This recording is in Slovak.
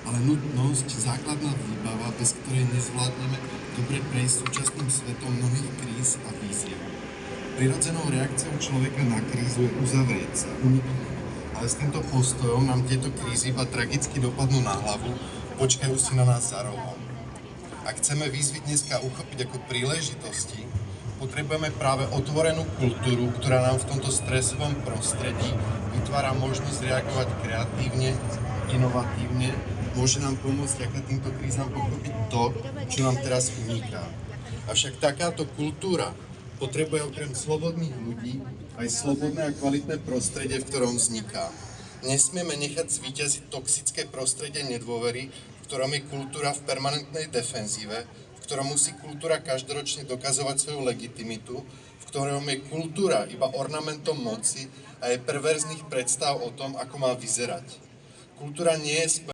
ale nutnosť, základná výbava, bez ktorej nezvládneme dobre prejsť súčasným svetom mnohých kríz a víziev. Prirodzenou reakciou človeka na krízu je uzavrieť sa, uniknúť. Ale s týmto postojom nám tieto krízy iba tragicky dopadnú na hlavu, počkajú si na nás za rohom. Ak chceme výzvy dneska uchopiť ako príležitosti, potrebujeme práve otvorenú kultúru, ktorá nám v tomto stresovom prostredí vytvára možnosť reagovať kreatívne, inovatívne, môže nám pomôcť vďaka týmto krízam pochopiť to, čo nám teraz uniká. Avšak takáto kultúra potrebuje okrem slobodných ľudí aj slobodné a kvalitné prostredie, v ktorom vzniká. Nesmieme nechať zvíťaziť toxické prostredie nedôvery, v ktorom je kultúra v permanentnej defenzíve, v ktorom musí kultúra každoročne dokazovať svoju legitimitu, v ktorom je kultúra iba ornamentom moci a je perverzných predstav o tom, ako má vyzerať. Kultúra nie je